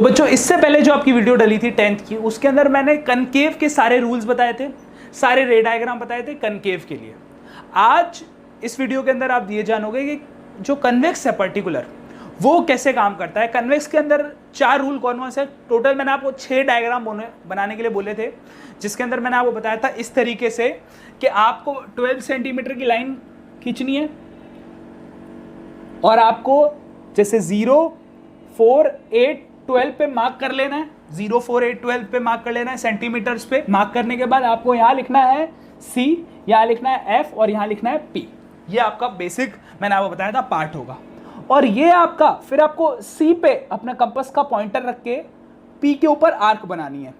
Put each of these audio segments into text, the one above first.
बच्चों इससे पहले जो आपकी वीडियो डली थी 10th की, उसके अंदर मैंने कनकेव के सारे रूल्स बताए थे, सारे रे डायग्राम बताए थे कनकेव के लिए। आज इस वीडियो के अंदर आप ये जानोगे कि जो कन्वेक्स है पर्टिकुलर वो कैसे काम करता है। कन्वेक्स के अंदर 4 रूल कौन से, टोटल मैंने आपको 6 डायग्राम बनाने के लिए बोले थे, जिसके अंदर मैंने आपको बताया था इस तरीके से कि आपको 12 सेंटीमीटर की लाइन खींचनी है और आपको जैसे 0, 4, 8, 12 पे मार्क कर लेना है। 0, 4, 8, 12 पे मार्क कर लेना है सेंटीमीटर्स पे। मार्क करने के बाद आपको यहाँ लिखना है C, यहाँ लिखना है F और यहाँ लिखना है P। ये आपका बेसिक मैंने आपको बताया था पार्ट होगा। और ये आपका फिर आपको C पे अपना कंपास का पॉइंटर रख के P के ऊपर आर्क बनानी है।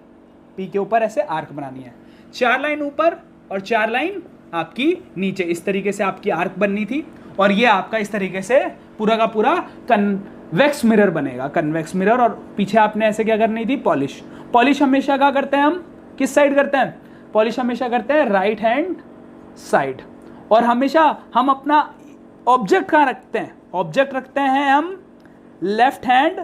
P के ऊपर ऐसे आर्क बनानी है, 4 लाइन ऊपर और 4 लाइन आपकी नीचे, इस तरीके से आपकी आर्क बननी थी। और ये आपका इस तरीके से पूरा का पूरा कन्वेक्स मिरर बनेगा, कन्वेक्स मिरर। और पीछे आपने ऐसे क्या करनी थी, पॉलिश। पॉलिश हमेशा क्या करते हैं हम, किस साइड करते हैं, पॉलिश हमेशा करते हैं राइट हैंड साइड। और हमेशा हम अपना ऑब्जेक्ट कहाँ रखते हैं, ऑब्जेक्ट रखते हैं हम लेफ्ट हैंड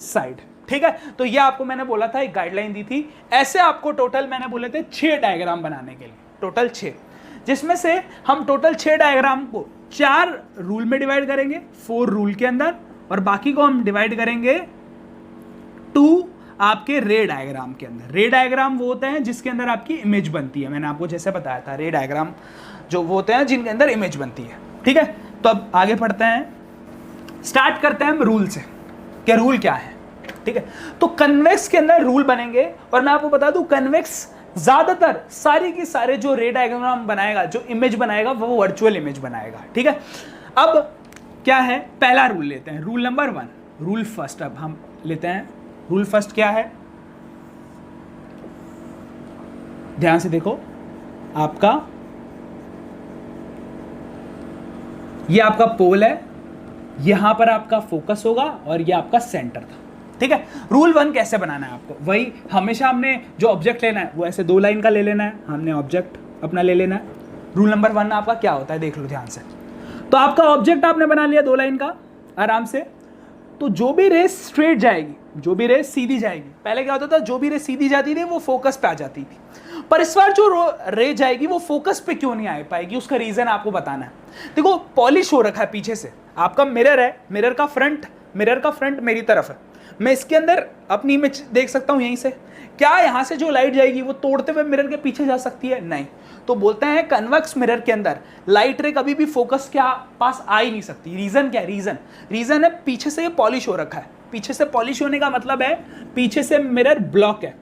साइड। ठीक है, तो ये आपको मैंने बोला था, एक गाइडलाइन दी थी। ऐसे आपको टोटल मैंने बोले थे 6 डायग्राम बनाने के लिए, टोटल 6, जिसमें से हम टोटल 6 डायग्राम को 4 रूल में डिवाइड करेंगे, 4 रूल के अंदर, और बाकी को हम डिवाइड करेंगे 2 आपके रे डायग्राम के अंदर। रे डायग्राम वो होते हैं जिसके अंदर आपकी इमेज बनती है। मैंने आपको जैसे बताया था, रे डायग्राम जो वो होते हैं जिनके अंदर इमेज बनती है। ठीक है, तो अब आगे पढ़ते हैं, स्टार्ट करते हैं हम रूल से, क्या रूल क्या है। ठीक है, तो कन्वेक्स के अंदर रूल बनेंगे। और मैं आपको बता दूं, कन्वेक्स ज्यादातर सारे के सारे जो रे डायग्राम बनाएगा, जो इमेज बनाएगा, वो वर्चुअल इमेज बनाएगा। ठीक है, अब क्या है, पहला रूल लेते हैं, रूल नंबर 1, रूल फर्स्ट। अब हम लेते हैं रूल फर्स्ट, क्या है, ध्यान से देखो। आपका ये आपका पोल है, यहां पर आपका फोकस होगा और ये आपका सेंटर था। ठीक है, रूल 1 कैसे बनाना है आपको, वही हमेशा हमने जो ऑब्जेक्ट लेना है वो ऐसे 2 लाइन का ले लेना है, हमने ऑब्जेक्ट अपना ले लेना है। रूल नंबर 1 आपका क्या होता है, देख लो ध्यान से। तो आपका ऑब्जेक्ट आपने बना लिया 2 लाइन का आराम से, तो जो भी रेस स्ट्रेट जाएगी, जो भी रेस सीधी जाएगी, पहले क्या होता था, जो भी रेस सीधी जाती थी वो फोकस पे आ जाती थी, पर इस बार जो रे जाएगी वो फोकस पे क्यों नहीं आ पाएगी, उसका रीजन आपको बताना है। देखो पॉलिश हो रखा है पीछे से, आपका मिरर है, मिरर का फ्रंट मेरी तरफ है, मैं इसके अंदर अपनी इमेज देख सकता हूं यहीं से। क्या यहां से जो लाइट जाएगी वो तोड़ते हुए मिरर के पीछे जा सकती है, नहीं। तो बोलते हैं कन्वेक्स मिरर के अंदर लाइट रे कभी भी फोकस के पास आ ही नहीं सकती। रीजन क्या है, रीजन है पीछे से ये पॉलिश हो रखा है। पीछे से पॉलिश होने का मतलब है पीछे से मिरर ब्लॉक है,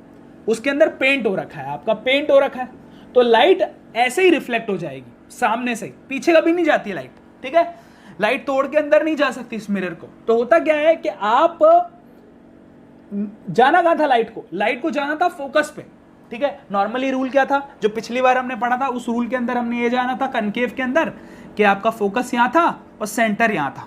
उसके अंदर पेंट हो रखा है, आपका पेंट हो रखा है, तो लाइट ऐसे ही रिफ्लेक्ट हो जाएगी सामने से ही, पीछे कभी नहीं जाती लाइट। ठीक है, लाइट तोड़ के अंदर नहीं जा सकती इस मिरर को। तो होता क्या है कि आप जाना कहां था, लाइट को जाना था फोकस पे। ठीक है, नॉर्मली रूल क्या था, जो पिछली बार हमने पढ़ा था, उस रूल के अंदर हमने ये जाना था कनकेव के अंदर कि आपका फोकस यहां था और सेंटर यहां था।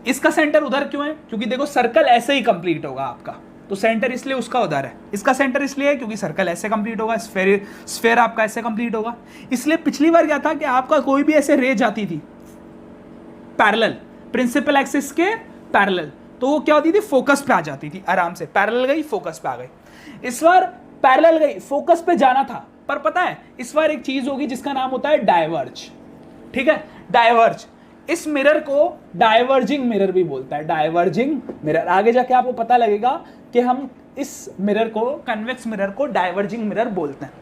इसका सेंटर उधर क्यों है, क्योंकि देखो सर्कल ऐसे ही कंप्लीट होगा आपका, तो सेंटर इसलिए उसका उधर है। इसका सेंटर इसलिए है क्योंकि सर्कल ऐसे कंप्लीट होगा, स्फेयर आपका ऐसे कंप्लीट होगा। इसलिए पिछली बार क्या था कि आपका कोई भी ऐसे रे जाती थी पैरेलल, प्रिंसिपल एक्सिस के पैरेलल, तो वो क्या होती थी, फोकस पे आ जाती थी आराम से। पैरेलल गई, फोकस पे आ गई। इस बार पैरेलल गई, फोकस पे जाना था, पर पता है इस बार एक चीज होगी जिसका नाम होता है डाइवर्ज। ठीक है, डाइवर्ज, इस मिरर को डाइवर्जिंग मिरर भी बोलता है, डाइवर्जिंग मिरर। आगे जाके आपको पता लगेगा कि हम इस मिरर को, कन्वेक्स मिरर को डाइवर्जिंग मिरर बोलते हैं।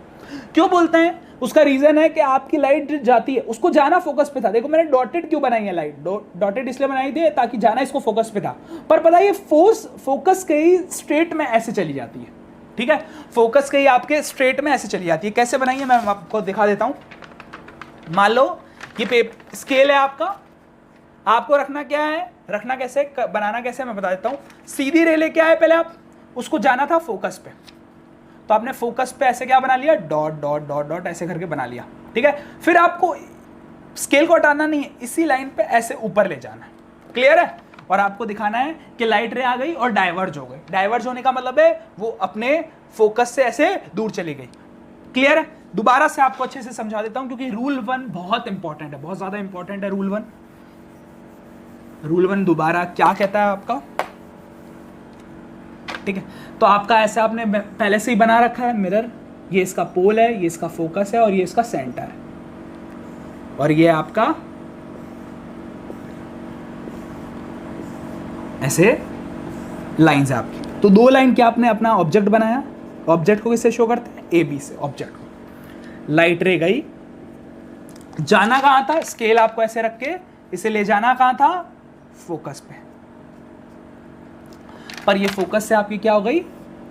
क्यों बोलते हैं, उसका रीजन है कि आपकी लाइट जाती है, उसको जाना फोकस पे था। देखो मैंने डॉटेड क्यों बनाई है लाइट, डॉटेड इसलिए बनाई थी ताकि जाना इसको फोकस पे था, पर पता है ये फोकस के ही स्ट्रेट में ऐसे चली जाती है। ठीक है, फोकस के ही आपके स्ट्रेट में ऐसे चली जाती है। कैसे बनाई है मैं आपको दिखा देता हूं। मान लो ये स्केल है आपका, आपको रखना क्या है, रखना कैसे, बनाना कैसे मैं बता देता हूं। सीधी रे लेके आए पहले आप, उसको जाना था फोकस पे, तो आपने फोकस पे ऐसे क्या बना लिया, डॉट डॉट डॉट डॉट ऐसे करके बना लिया। ठीक है, फिर आपको स्केल को हटाना नहीं है, इसी लाइन पे ऐसे ऊपर ले जाना है। क्लियर है, और आपको दिखाना है कि लाइट रे आ गई और डाइवर्ज हो गई। डाइवर्ज होने का मतलब है वो अपने फोकस से ऐसे दूर चली गई। क्लियर है, दोबारा से आपको अच्छे से समझा देता हूं क्योंकि रूल 1 बहुत इंपॉर्टेंट है, बहुत ज्यादा इंपॉर्टेंट है रूल 1। रूल 1 दोबारा क्या कहता है आपका, ठीक है। तो आपका ऐसा आपने पहले से ही बना रखा है मिरर, ये इसका पोल है, ये इसका फोकस है और ये इसका सेंटर है, और ये आपका ऐसे लाइंस है आपकी। तो 2 लाइन क्या आपने अपना ऑब्जेक्ट बनाया, ऑब्जेक्ट को किससे शो करते हैं, ए बी से ऑब्जेक्ट को। लाइट रे गई, जाना कहाँ था, स्केल आपको ऐसे रख के इसे ले जाना कहाँ था, फोकस पे, पर ये फोकस से आपकी क्या हो गई,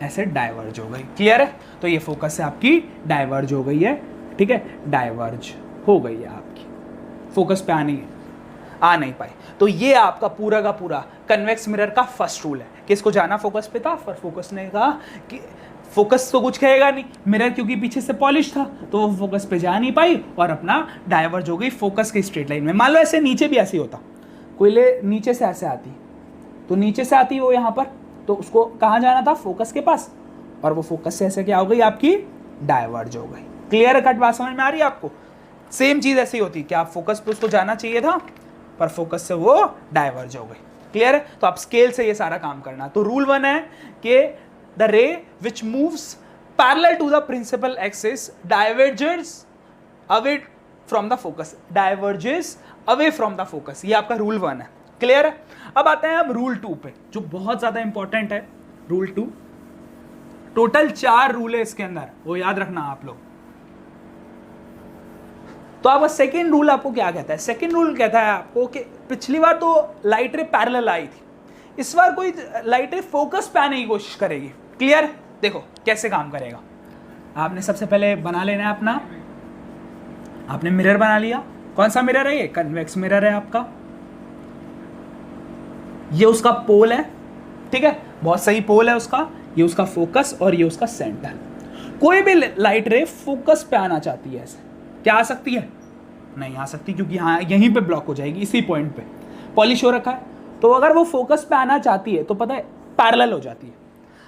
ऐसे डाइवर्ज हो गई। क्लियर है? तो ये फोकस से आपकी डाइवर्ज हो गई है, ठीक है, डाइवर्ज हो गई है आपकी, फोकस पे आ नहीं पाई। तो ये आपका पूरा का पूरा कन्वेक्स मिरर का फर्स्ट रूल है कि इसको जाना फोकस पे था, पर फोकस ने कहा कि फोकस तो कुछ कहेगा नहीं, मिरर क्योंकि पीछे से पॉलिश था तो वो फोकस पे जा नहीं पाई और अपना डाइवर्ज हो गई फोकस की स्ट्रेट लाइन में। मान लो ऐसे नीचे भी ऐसे ही होता, कोई ले नीचे से ऐसे आती, तो नीचे से आती वो यहाँ पर, तो उसको कहाँ जाना था, फोकस के पास, और वो फोकस से ऐसे क्या हो गई आपकी, डाइवर्ज हो गई। क्लियर कट बात समझ में आ रही है आपको? सेम चीज ऐसी होती कि आप फोकस पे उसको जाना चाहिए था, पर फोकस से वो डाइवर्ज हो गई। क्लियर है? तो आप स्केल से ये सारा काम करना। तो रूल 1 है कि the ray which moves parallel to the principal axis diverges away from the focus, diverges away from the focus, ये आपका रूल 1 है। क्लियर है? अब आते हैं हम रूल 2 पे, जो बहुत ज्यादा इंपॉर्टेंट है। रूल 2, टोटल 4 रूल है इसके अंदर, वो याद रखना आप लोग। तो आपका सेकेंड रूल आपको क्या कहता है? सेकेंड रूल कहता है आपको कि पिछली बार तो लाइट रे पैरेलल आई थी, इस बार कोई लाइट रे फोकस पे आने की कोशिश करेगी। क्लियर? देखो कैसे काम करेगा। आपने सबसे पहले बना लेना है अपना, आपने मिरर बना लिया। कौन सा मिरर है? ये कन्वेक्स मिरर है आपका, ये उसका पोल है, ठीक है, बहुत सही पोल है उसका, ये उसका फोकस और ये उसका सेंटर। कोई भी लाइट रे फोकस पे आना चाहती है, ऐसे क्या आ सकती है? नहीं आ सकती, क्योंकि यहाँ यहीं पे ब्लॉक हो जाएगी, इसी पॉइंट पे पॉलिश हो रखा है। तो अगर वो फोकस पे आना चाहती है तो पता है पैरेलल हो जाती है।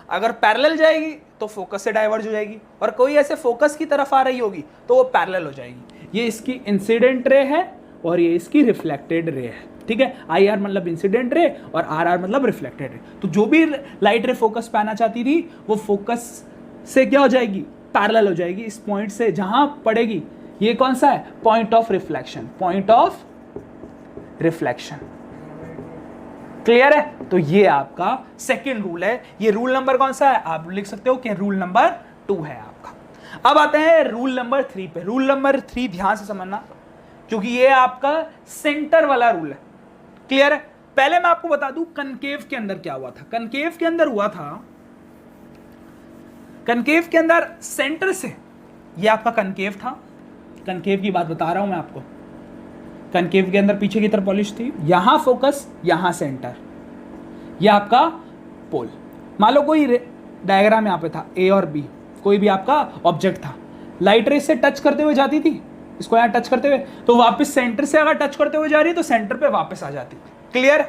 अगर पैरेलल जाएगी तो फोकस से डाइवर्ज हो जाएगी, और कोई ऐसे फोकस की तरफ आ रही होगी तो वो पैरेलल हो जाएगी। ये इसकी इंसिडेंट रे है और ये इसकी रिफ्लेक्टेड रे है, ठीक है। IR मतलब इंसिडेंट रे और RR मतलब रिफ्लेक्टेड रे। तो जो भी लाइट रे फोकस पे आना चाहती थी वो फोकस से क्या हो जाएगी, पैरेलल हो जाएगी इस पॉइंट से जहां पड़ेगी। ये कौन सा है? Point of reflection, point of reflection. Clear है? तो ये आपका सेकंड रूल है। ये रूल नंबर कौन सा है? आप लिख सकते हो कि रूल नंबर 2 है आपका। अब आते हैं रूल नंबर 3 पे। रूल नंबर 3 ध्यान से समझना, क्योंकि ये आपका सेंटर वाला रूल है। क्लियर है? पहले मैं आपको बता दूं कनकेव के अंदर क्या हुआ था। कनकेव के अंदर हुआ था, कनकेव के अंदर सेंटर से, ये आपका कनकेव था, कनकेव की बात बता रहा हूं मैं आपको। कनकेव के अंदर पीछे की तरफ पॉलिश थी, यहां फोकस, यहां सेंटर, यह आपका पोल। मान लो कोई डायग्राम यहां पे था, A और B, कोई भी आपका ऑब्जेक्ट था, लाइट रे से टच करते हुए जाती थी, इसको यहां टच करते हुए, तो वापस सेंटर से अगर टच करते हुए जा रही है तो सेंटर पे वापस आ जाती। क्लियर?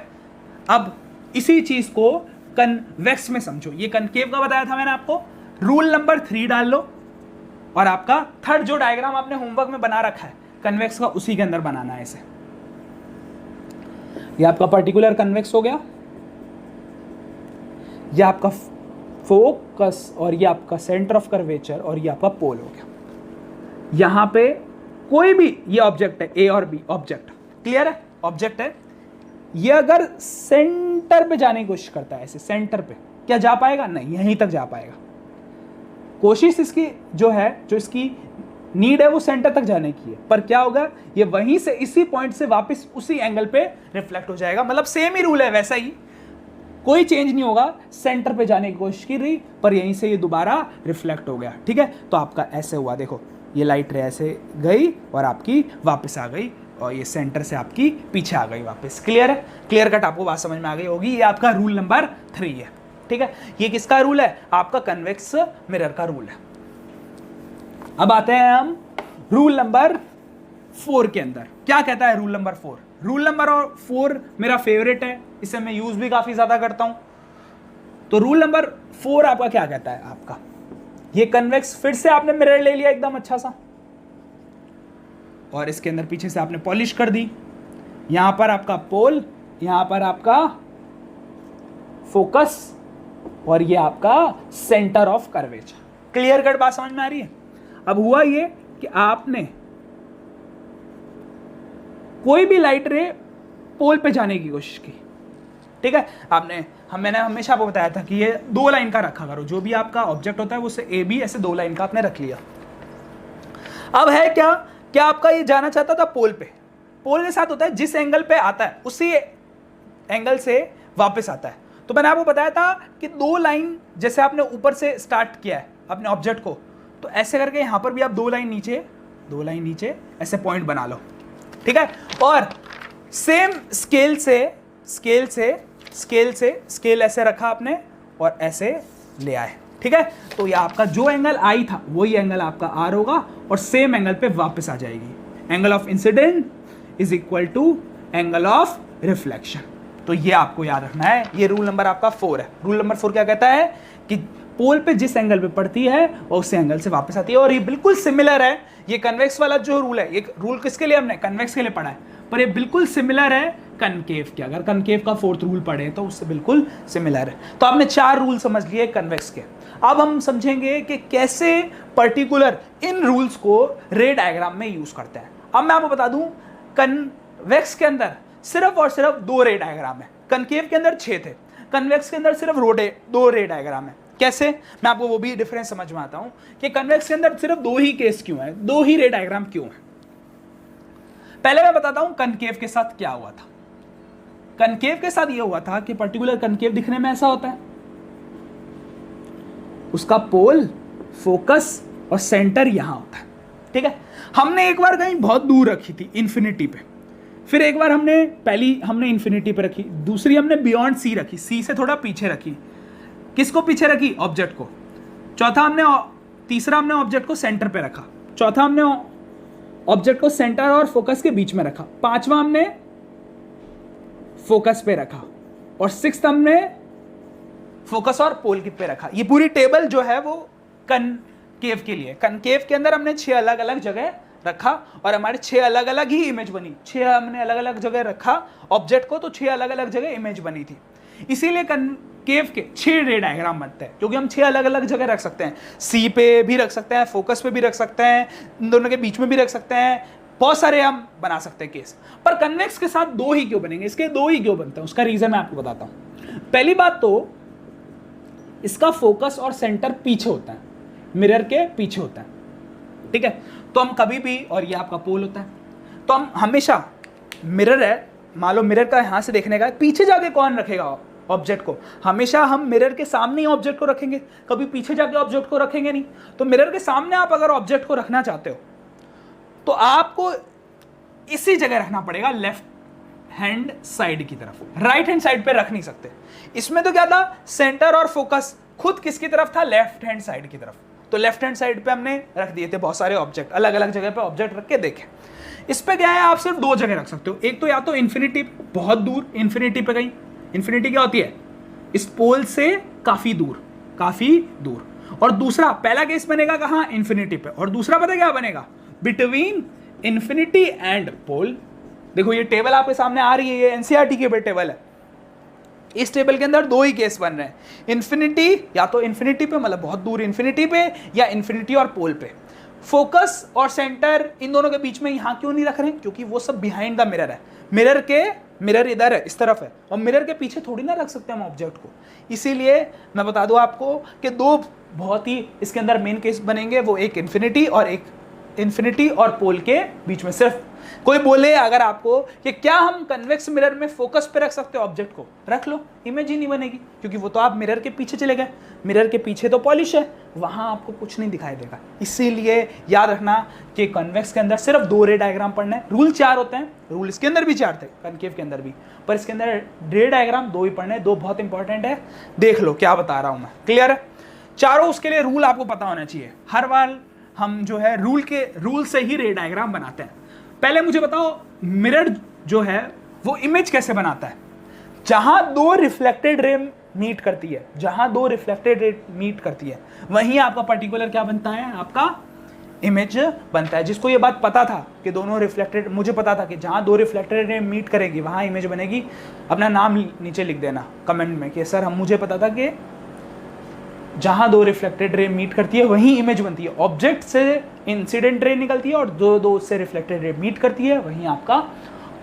अब इसी चीज को कन्वेक्स में समझो। ये कनकेव का बताया था मैंने आपको। रूल नंबर 3 डाल लो, और आपका थर्ड जो डायग्राम आपने होमवर्क में बना रखा है कन्वेक्स का, उसी के अंदर बनाना है इसे। ये आपका पर्टिकुलर कन्वेक्स हो गया, ये आपका फोकस, और ये आपका सेंटर ऑफ कर्वेचर, और ये आपका पोल हो गया। यहां पे कोई भी ये ऑब्जेक्ट है, A और B ऑब्जेक्ट। क्लियर है? ऑब्जेक्ट है, ये अगर सेंटर पे जाने की कोशिश करता है, ऐसे सेंटर पे, क्या जा पाएगा? नहीं, यहीं तक जा पाएगा। कोशिश इसकी जो है, जो इसकी नीड है वो सेंटर तक जाने की है, पर क्या होगा, ये वहीं से इसी पॉइंट से वापस उसी एंगल पे रिफ्लेक्ट हो जाएगा। मतलब सेम ही रूल है, वैसा ही, कोई चेंज नहीं होगा। सेंटर पे जाने की कोशिश की रही, पर यहीं से ये दोबारा रिफ्लेक्ट हो गया। ठीक है? तो आपका ऐसे हुआ, देखो ये लाइट रे ऐसे गई और आपकी वापस आ गई, और ये सेंटर से आपकी पीछे आ गई वापस। क्लियर है? क्लियर कट आपको बात समझ में आ गई होगी। ये आपका रूल नंबर 3 है। ठीक है? ये किसका रूल है? आपका कन्वेक्स मिरर का रूल है। अब आते हैं हम रूल नंबर 4 के अंदर। क्या कहता है रूल नंबर 4? रूल नंबर 4 मेरा फेवरेट है, इसे मैं यूज भी काफी ज्यादा करता हूं। तो रूल नंबर 4 आपका क्या कहता है? आपका ये कन्वेक्स, फिर से आपने मिरर ले लिया एकदम अच्छा सा, और इसके अंदर पीछे से आपने पॉलिश कर दी। यहां पर आपका पोल, यहां पर आपका फोकस, और ये आपका centre of curvature. Clear cut बात समझ में आ रही है? अब हुआ ये कि आपने कोई भी लाइट रे पोल पे जाने की कोशिश की, ठीक है, मैंने हमेशा आपको बताया था कि ये 2 लाइन का रखा करो, जो भी आपका ऑब्जेक्ट होता है उससे ए बी ऐसे 2 लाइन का आपने रख लिया। अब है क्या आपका ये जाना चाहता था पोल पे। पोल के साथ होता है जिस एंगल पे आता है उसी एंगल से वापस आता है। तो मैंने आपको बताया था कि 2 लाइन जैसे आपने ऊपर से स्टार्ट किया है अपने ऑब्जेक्ट को, तो ऐसे करके यहां पर भी आप 2 लाइन नीचे ऐसे पॉइंट बना लो, ठीक है। और सेम स्केल ऐसे रखा आपने और ऐसे ले आए, ठीक है। तो ये आपका जो एंगल आई था वही एंगल आपका आर होगा और सेम एंगल पे वापस आ जाएगी। Angle of incident is equal to angle of reflection. तो ये आपको याद रखना है, ये रूल नंबर आपका 4 है। रूल नंबर 4 क्या कहता है कि पोल पे जिस एंगल पे पड़ती है वो उस एंगल से वापस आती है। और ये बिल्कुल सिमिलर है, ये कन्वेक्स वाला जो रूल है, ये रूल किसके लिए हमने कन्वेक्स के लिए पढ़ा है, पर ये बिल्कुल सिमिलर है कनकेव के। अगर कनकेव का 4th रूल पढ़े तो उससे बिल्कुल सिमिलर है। तो आपने 4 रूल समझ लिए कन्वेक्स के। अब हम समझेंगे कि कैसे पर्टिकुलर इन रूल्स को रे डायग्राम में यूज करते हैं। अब मैं आपको बता दूं, कन्वेक्स के अंदर सिर्फ और सिर्फ 2 रे डायग्राम है, कनकेव के अंदर 6 थे, कन्वेक्स के अंदर सिर्फ 2 रे डायग्राम है। कैसे, मैं आपको वो भी डिफरेंस समझ में आता हूं कि कन्वेक्स के अंदर सिर्फ 2 ही केस क्यों है, 2 ही रे डायग्राम क्यों है। पहले मैं बताता हूं कनकेव के साथ क्या हुआ था। कनकेव के साथ ये हुआ था कि पर्टिकुलर कनकेव दिखने में ऐसा होता है, उसका पोल, फोकस और सेंटर यहां होता है, ठीक है। हमने एक बार कहीं बहुत दूर रखी थी इन्फिनिटी पे, फिर एक बार हमने इन्फिनिटी पे रखी, दूसरी हमने बियॉन्ड सी रखी, सी से थोड़ा पीछे रखी। किसको पीछे रखी? ऑब्जेक्ट को। तीसरा हमने ऑब्जेक्ट को सेंटर पे रखा, चौथा हमने ऑब्जेक्ट को सेंटर और फोकस के बीच में रखा, 5वां हमने फोकस पे रखा और 6th हमने फोकस और पोल पे रखा। ये पूरी टेबल जो है वो कनकेव के लिए। कनकेव के अंदर हमने 6 अलग अलग जगह रखा और हमारे 6 अलग अलग ही इमेज बनी। 6 हमने अलग अलग जगह रखा ऑब्जेक्ट को, तो 6 अलग अलग जगह इमेज बनी थी। इसीलिए कनकेव के 6 रे डायग्राम बनते हैं, क्योंकि हम 6 अलग अलग जगह रख सकते हैं। सी पे भी रख सकते हैं, फोकस पे भी रख सकते हैं, इन दोनों के बीच में भी रख सकते हैं, बहुत सारे हम बना सकते हैं केस। पर कन्वेक्स के साथ 2 ही क्यों बनेंगे, इसके 2 ही क्यों बनते हैं, उसका रीजन मैं आपको बताता हूं। पहली बात तो इसका फोकस और सेंटर पीछे होता है, मिरर के पीछे होता है, ठीक है। तो हम कभी भी, और ये आपका पोल होता है, तो हम हमेशा मिरर है, मान लो मिरर का यहां से देखने का, पीछे जाके कौन रखेगा ऑब्जेक्ट को? हमेशा हम मिरर के सामने ही ऑब्जेक्ट को रखेंगे, कभी पीछे जाके ऑब्जेक्ट को रखेंगे नहीं। तो मिरर के सामने आप अगर ऑब्जेक्ट को रखना चाहते हो तो आपको इसी जगह रखना पड़ेगा, लेफ्ट हैंड साइड की तरफ, राइट हैंड साइड पे रख नहीं सकते। इसमें तो क्या था, सेंटर और फोकस खुद किसकी तरफ था, लेफ्ट हैंड साइड की तरफ। तो लेफ्ट हैंड साइड पे हमने रख दिए थे बहुत सारे ऑब्जेक्ट, अलग अलग जगह पे ऑब्जेक्ट रख के देखे। इस पे क्या है, आप सिर्फ 2 जगह रख सकते हो। एक तो या तो इन्फिनिटी, बहुत दूर इन्फिनिटी पे कहीं, इन्फिनिटी क्या होती है, इस पोल से काफी दूर। और दूसरा, पहला केस बनेगा कहां, इन्फिनिटी पे, और दूसरा पता क्या बनेगा, बिटवीन इन्फिनिटी एंड पोल। देखो ये टेबल आपके सामने आ रही है, ये एनसीईआरटी की टेबल है। इस टेबल के अंदर 2 ही केस बन रहे हैं, इन्फिनिटी, या तो इन्फिनिटी पे मतलब बहुत दूर इन्फिनिटी पे, या इन्फिनिटी और पोल पे। फोकस और सेंटर इन दोनों के बीच में यहां क्यों नहीं रख रहे हैं, क्योंकि वो सब बिहाइंड द मिरर है। मिरर इधर है, इस तरफ है, और मिरर के पीछे थोड़ी ना रख सकते हम ऑब्जेक्ट को। इसीलिए मैं बता दूं आपको कि 2 बहुत ही इसके अंदर मेन केस बनेंगे, वो एक इन्फिनिटी और पोल के बीच में। सिर्फ कोई बोले अगर आपको कि क्या हम कन्वेक्स मिरर में फोकस पे रख सकते हो ऑब्जेक्ट को, रख लो, इमेज ही नहीं बनेगी, क्योंकि वो तो आप मिरर के पीछे चले गए। मिरर के पीछे तो पॉलिश है, वहां आपको कुछ नहीं दिखाई देगा। इसीलिए याद रखना कि कन्वेक्स के अंदर सिर्फ 2 रे डायग्राम पढ़ना है। रूल 4 होते हैं, रूल इसके अंदर भी 4 थे, कनकेव के अंदर भी, पर इसके अंदर रे डायग्राम 2 ही पढ़ने हैं। 2 बहुत इंपॉर्टेंट है, देख लो क्या बता रहा हूं मैं, क्लियर है? चारों उसके लिए रूल आपको पता होना चाहिए। हर बार हम जो है रूल से ही रे डायग्राम बनाते हैं। पहले मुझे बताओ, मिरर जो है वो इमेज कैसे बनाता है? जहां 2 रिफ्लेक्टेड रे मीट करती है, वहीं आपका पर्टिकुलर क्या बनता है, आपका इमेज बनता है। जिसको ये बात पता था कि दोनों रिफ्लेक्टेड, मुझे पता था कि जहां 2 रिफ्लेक्टेड रे मीट करेगी वहां इमेज बनेगी, अपना नाम नीचे लिख देना कमेंट में कि सर मुझे पता था कि जहां दो रिफ्लेक्टेड रे मीट करती है वहीं इमेज बनती है। ऑब्जेक्ट से इंसिडेंट रे निकलती है और दो से रिफ्लेक्टेड रे मीट करती है, वहीं आपका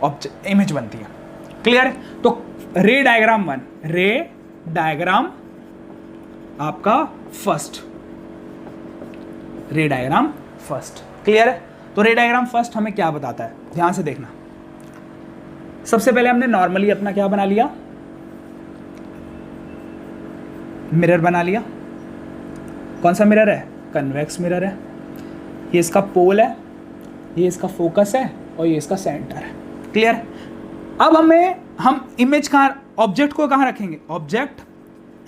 ऑब्जेक्ट इमेज बनती है। क्लियर है? तो रे डायग्राम 1, रे डायग्राम आपका फर्स्ट, रे डायग्राम फर्स्ट। क्लियर है? तो रे डायग्राम फर्स्ट हमें क्या बताता है, ध्यान से देखना। सबसे पहले हमने नॉर्मली अपना क्या बना लिया, मिरर बना लिया। कौन सा मिरर है? कन्वेक्स मिरर है। ये इसका पोल है, ये इसका फोकस है और ये इसका सेंटर है। क्लियर? अब हम इमेज कहाँ, ऑब्जेक्ट को कहाँ रखेंगे? Object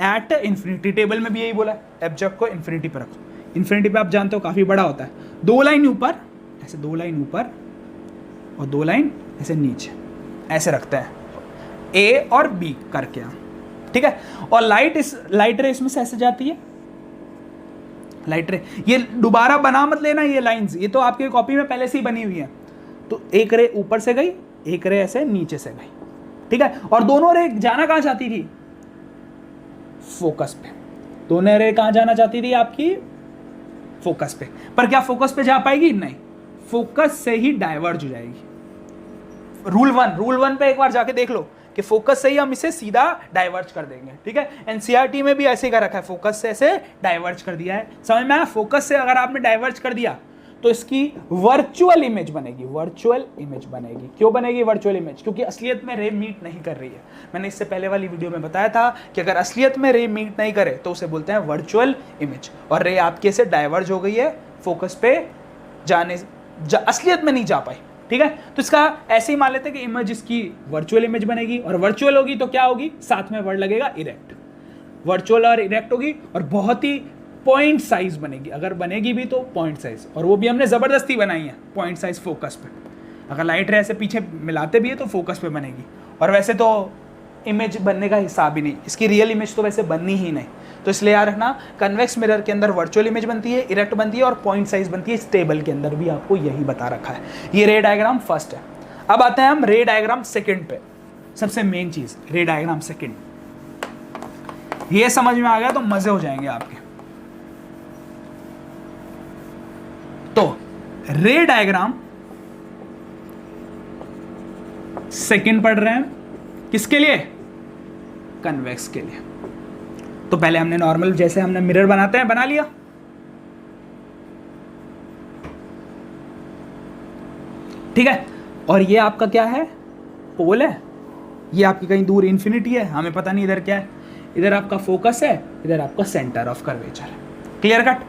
at infinity. टेबल में भी यही बोला है, ऑब्जेक्ट को इन्फिनिटी पर रखो। इन्फिनिटी पे आप जानते हो काफी बड़ा होता है। 2 लाइन ऊपर, ऐसे 2 लाइन ऊपर और 2 लाइन ऐसे नीचे, ऐसे रखते हैं ए और बी करके हम। ठीक है? और लाइट रे इसमें से ऐसे जाती है, लाइट रे। ये दोबारा बना मत लेना ये लाइंस, ये तो आपकी कॉपी में पहले से ही बनी हुई है। तो एक रे ऊपर से गई, एक रे ऐसे नीचे से गई। ठीक है? और दोनों रे जाना कहां चाहती थी? फोकस पे। दोनों रे कहां जाना चाहती थी आपकी? फोकस पे। पर क्या फोकस पे जा पाएगी? नहीं, फोकस से ही डाइवर्ज हो जाएगी। रूल वन पे एक बार जाके देख लो कि फोकस से ही हम इसे सीधा डाइवर्ज कर देंगे। ठीक है? एनसीईआरटी में भी ऐसे कर रखा है, फोकस से ऐसे डाइवर्ज कर दिया है। समझ में आया? फोकस से अगर आपने डाइवर्ज कर दिया तो इसकी वर्चुअल इमेज बनेगी, वर्चुअल इमेज बनेगी। क्यों बनेगी वर्चुअल इमेज? क्योंकि असलियत में रे मीट नहीं कर रही है। मैंने इससे पहले वाली वीडियो में बताया था कि अगर असलियत में रे मीट नहीं करे तो उसे बोलते हैं वर्चुअल इमेज। और रे आपकी ऐसे डाइवर्ज हो गई है, फोकस पे असलियत में नहीं जा पाई। ठीक है? तो इसका ऐसे ही मान लेते हैं कि इमेज इसकी वर्चुअल इमेज बनेगी। और वर्चुअल होगी तो क्या होगी? साथ में वर्ड लगेगा इरेक्ट। वर्चुअल और इरेक्ट होगी और बहुत ही पॉइंट साइज बनेगी। अगर बनेगी भी तो पॉइंट साइज, और वो भी हमने जबरदस्ती बनाई है पॉइंट साइज फोकस पे। अगर लाइट रे ऐसे पीछे मिलाते भी है तो फोकस पे बनेगी। और वैसे तो इमेज बनने का हिसाब ही नहीं, इसकी रियल इमेज तो वैसे बननी ही नहीं। तो इसलिए याद रखना, कन्वेक्स मिरर के अंदर वर्चुअल इमेज बनती है, इरेक्ट बनती है और पॉइंट साइज बनती है। इस टेबल के अंदर भी आपको यही बता रखा है। ये रे डायग्राम फर्स्ट है। अब आते हैं हम रे डायग्राम सेकंड पे। सबसे मेन चीज रे डायग्राम सेकंड, ये समझ में आ गया तो मजे हो जाएंगे आपके। तो रे डायग्राम सेकंड पढ़ रहे हैं, किसके लिए? कन्वेक्स के लिए। तो पहले हमने नॉर्मल जैसे हमने मिरर बनाते हैं बना लिया। ठीक है? और ये आपका क्या है? पोल है। ये आपकी कहीं दूर इन्फिनिटी है, हमें पता नहीं इधर क्या है। इधर आपका फोकस है, इधर आपका सेंटर ऑफ कर्वेचर है। Clear cut?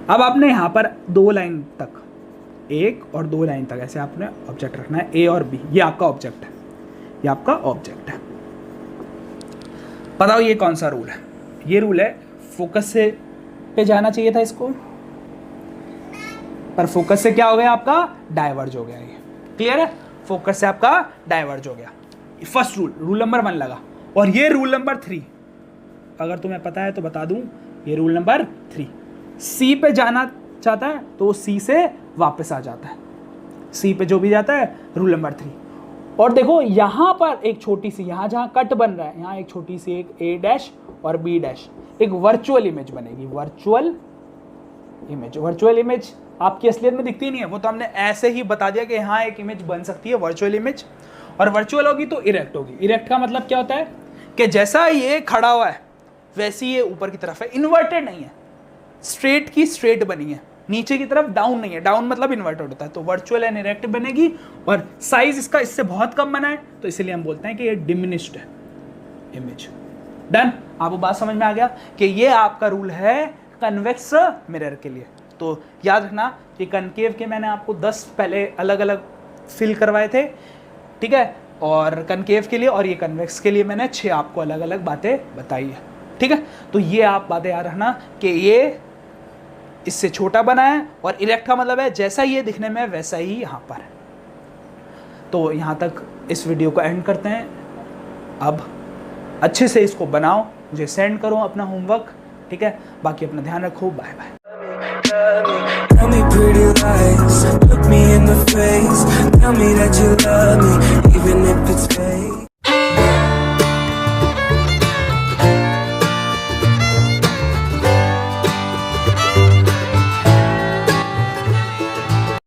अब आपने यहां पर 2 लाइन तक, 1 और 2 लाइन तक ऐसे आपने ऑब्जेक्ट रखना है, ए और बी। ये आपका ऑब्जेक्ट है, ये आपका ऑब्जेक्ट है। बताओ ये कौन सा रूल है? ये रूल है फोकस से पे जाना चाहिए था इसको, पर फोकस से क्या हो गया? आपका डाइवर्ज हो गया। ये क्लियर है? फोकस से आपका डाइवर्ज हो गया। फर्स्ट रूल नंबर 1 लगा। और ये रूल नंबर 3, अगर तुम्हें पता है तो बता दूं, ये रूल नंबर 3। सी पे जाना चाहता है तो सी से वापस आ जाता है। सी पे जो भी जाता है, रूल नंबर 3। और देखो यहां पर एक छोटी सी, यहां जहां कट बन रहा है, यहां एक छोटी सी एक ए डैश और बी डैश, एक वर्चुअल इमेज बनेगी। वर्चुअल इमेज, वर्चुअल इमेज आपकी असलियत में दिखती नहीं है, वो तो हमने ऐसे ही बता दिया कि यहाँ एक इमेज बन सकती है वर्चुअल इमेज। और वर्चुअल होगी तो इरेक्ट होगी। इरेक्ट का मतलब क्या होता है कि जैसा ये खड़ा हुआ है वैसी ये ऊपर की तरफ है, इन्वर्टेड नहीं है, स्ट्रेट की स्ट्रेट बनी है, नीचे की तरफ डाउन नहीं है। डाउन मतलब इन्वर्टेड होता है। तो वर्चुअल एंड इरेक्ट बनेगी। और साइज इसका इससे बहुत कम बना है तो इसीलिए हम बोलते हैं कि ये डिमिनिश्ड है इमेज। डन? आपको बात समझ में आ गया कि ये आपका रूल है कन्वेक्स मिरर के लिए। तो याद रखना कि कनकेव के मैंने आपको 10 पहले अलग अलग फिल करवाए थे। ठीक है? और कनकेव के लिए और ये कन्वेक्स के लिए मैंने 6 आपको अलग अलग बातें बताई है। ठीक है? तो ये आप बातें याद रखना कि ये इससे छोटा बना है और इरेक्ट का मतलब है जैसा ये दिखने में वैसा ही यहाँ पर है। तो यहाँ तक इस वीडियो को एंड करते हैं। अब अच्छे से इसको बनाओ, मुझे सेंड करो अपना होमवर्क। ठीक है? बाकी अपना ध्यान रखो। Bye bye. Tell me pretty lies, look me in the face, tell me that you love me, even if it's fake.